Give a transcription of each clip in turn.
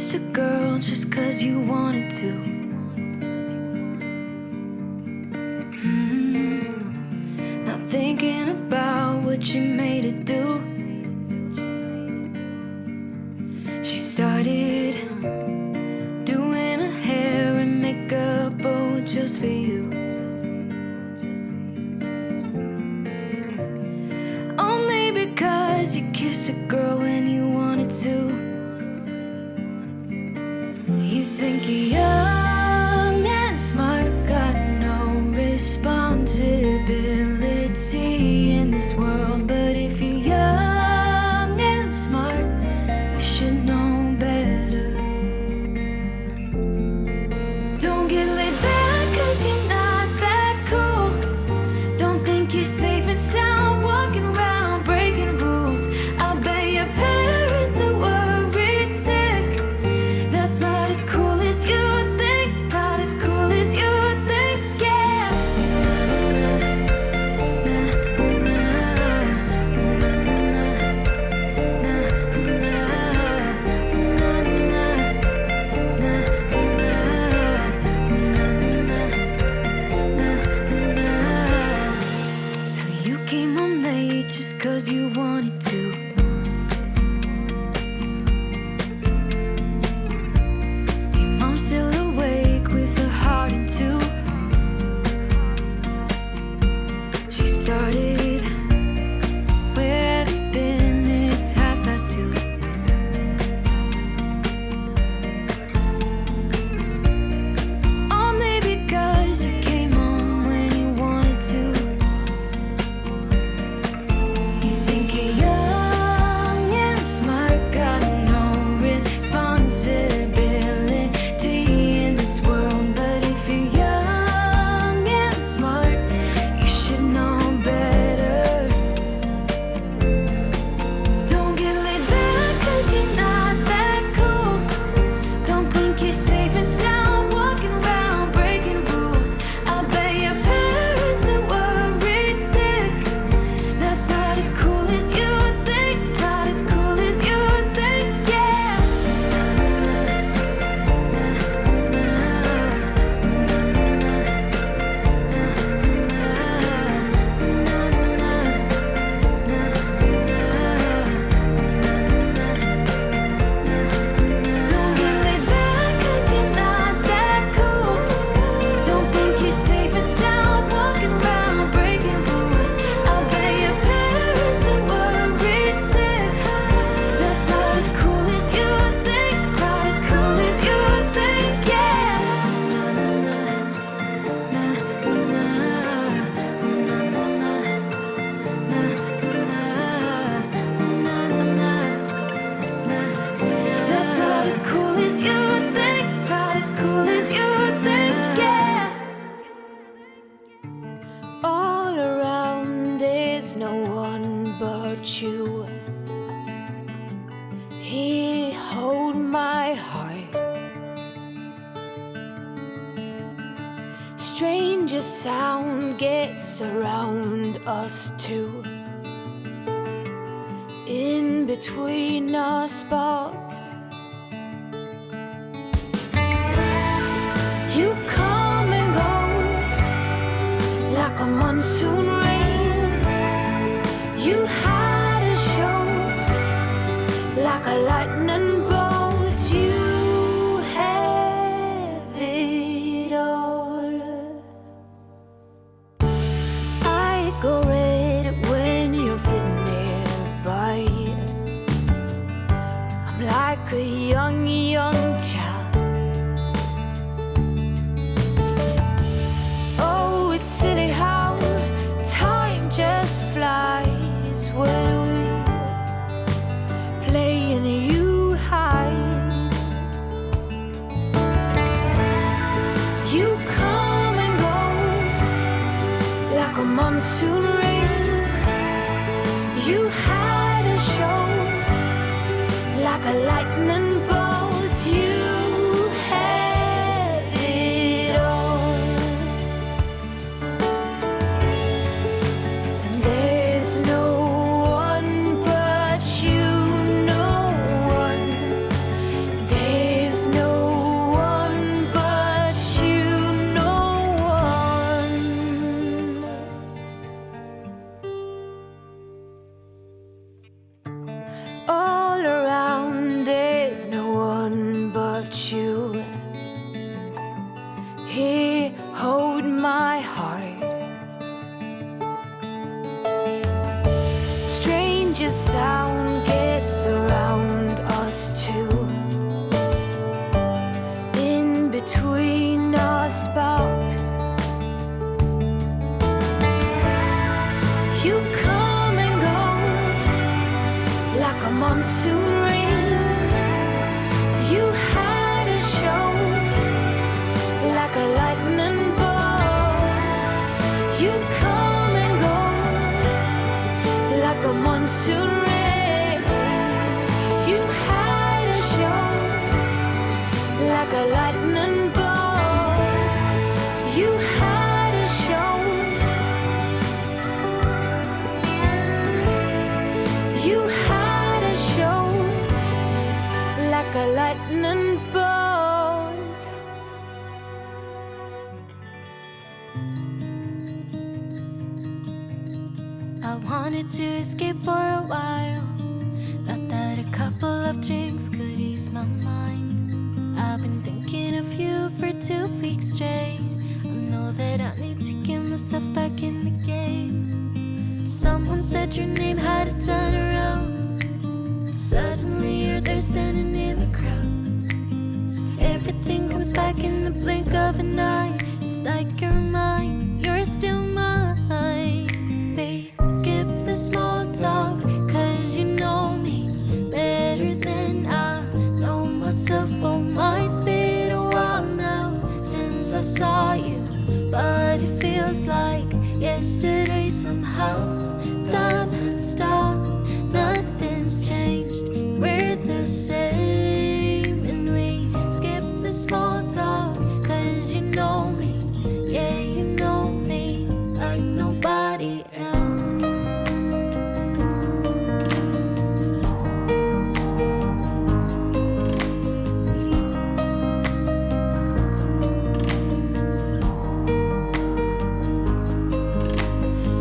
kissed a girl just 'cause you wanted to. Not thinking about what you made her do. She started doing her hair and makeup, oh, just for you. Only because you kissed a girl when you wanted to. You think you're young and smart, got no responsibility in this world. But if you're young and smart, you should know better. Don't get laid back 'cause you're not that cool. Don't think you're safe and sound walking around breaking rules. I bet your parents are worried sick. That's not as cool as you think. Not as cool as you think, yeah. So you came home late just 'cause you wanted to. Your mom's still awake with her heart in two. She started, where have you been? It's 2:30. Only because you came home when you wanted to. You think you're young and smart, got no responsibility in this world. But if you're young and smart, you should know better. Don't get laid back 'cause you're not that cool. Don't think you're safe and sound walking around breaking rules. I bet your parents are worried sick. That's not as cool as you think. Not as cool as you think, yeah. Don't get laid back 'cause you're not that cool. Don't think you're safe and sound walking around breaking rules. I bet your parents are worried sick. That's not as cool as you think. Not as cool as you think, yeah. That's not as cool as you think. Not as cool as you think, yeah. All around there's no one but you. Here, hold my heart. Stranger sound gets around us too. In between our sparks, you come and go like a monsoon rain. You had a show like a lightning bolt. You have it all. I go red when you're sitting nearby. I'm like a young child. Oh, it's silly how time just flies when we play and you hide. You come and go like a monsoon rain. You had a show like a lightning bolt. You have it all. And there's no one but you, no one. There's monsoon rain. You had a show like a lightning bolt. You come and go like a monsoon rain. You had a show like a lightning bolt. You had a show. You had a show like a lightning bolt. I wanted to escape for a while. Thought that a couple of drinks could ease my mind. I've been thinking of you for 2 weeks straight. I know that I need to get myself back in the game. Someone said your name had a turn around. Suddenly you're there standing in the crowd. Everything comes back in the blink of an eye. It's like you're mine, you're still mine. They skip the small talk, cause you know me better than I know myself. Oh, mine's been a while now since I saw you, but it feels like yesterday somehow. Time has stopped, nothing's changed, we're the same. And we skip the small talk, cause you know me, yeah, you know me like nobody else.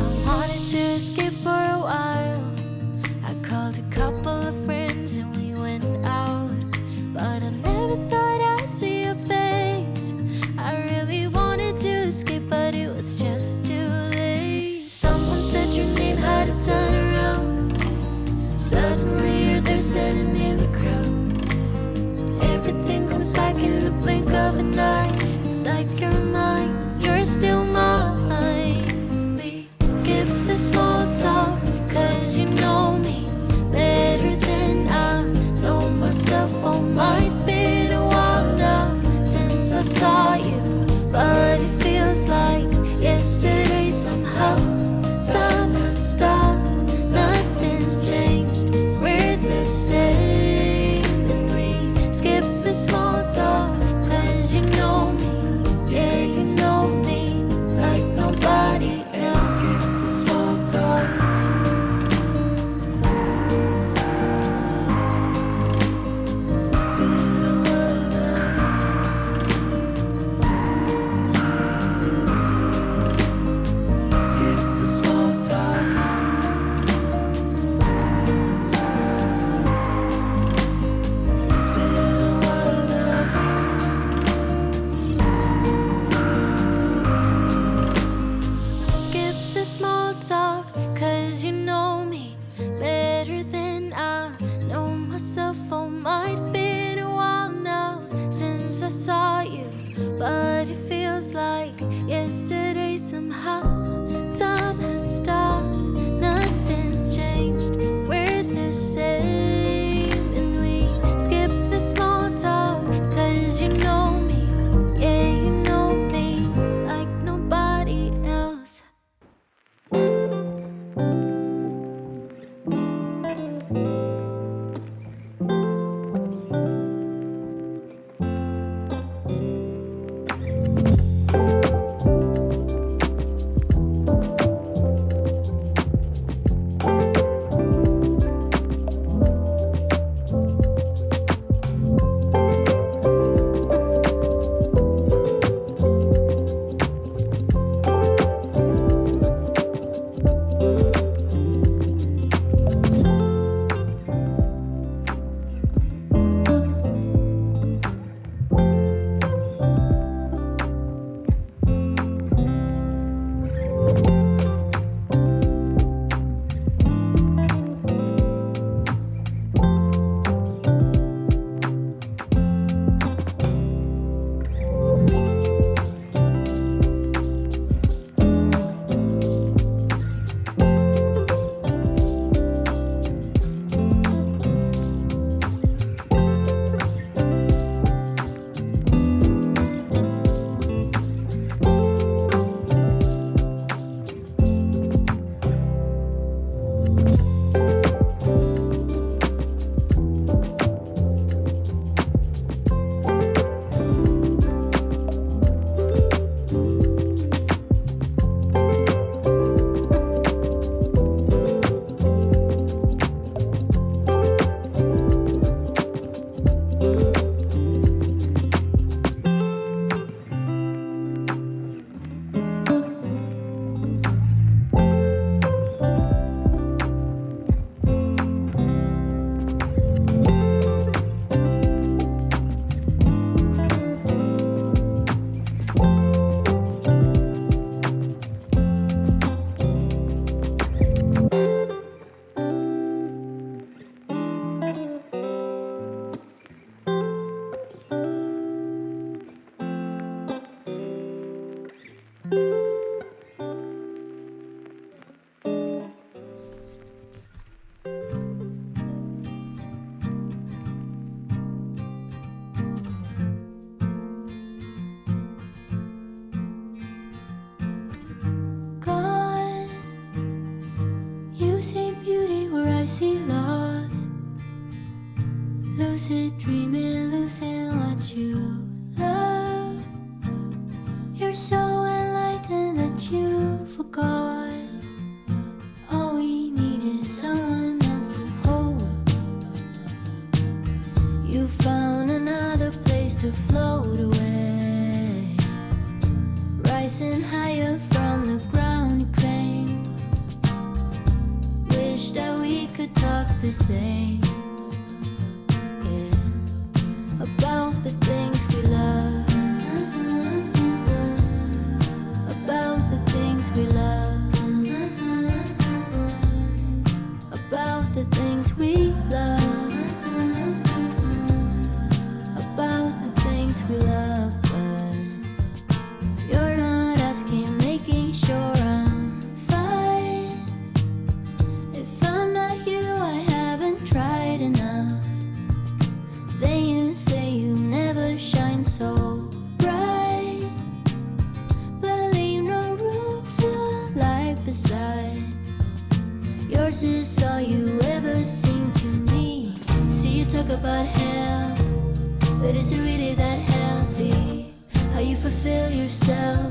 I wanted to escape for a while. I called a couple of friends and we went out, but I never thought I'd see your face. I really wanted to escape, but it was just too late. Someone said your name had a turn around. Suddenly you're there standing in the crowd. Everything comes back in the blink of an eye. It's like you're mine, you're still mine. We skip the small talk, cause you know me better than I know myself. Oh, mine's been a while now since I saw you, but it feels like yesterday. lucid dreaming, losing what you love. You're so enlightened that you forgot. All we need is someone else to hold. You found another place to float away, rising higher from the ground you claim. Wish that we could talk the same, yeah, about the things we love, about the things we love, about the things we love, about the things we love. But you're not asking, making sure I'm fine. If I'm not you, I haven't tried enough. Then you say you never shine so bright, but leave no room for light beside. Yours is all you ever seem to need. See you talk about health, but is it really that healthy? How you fulfill yourself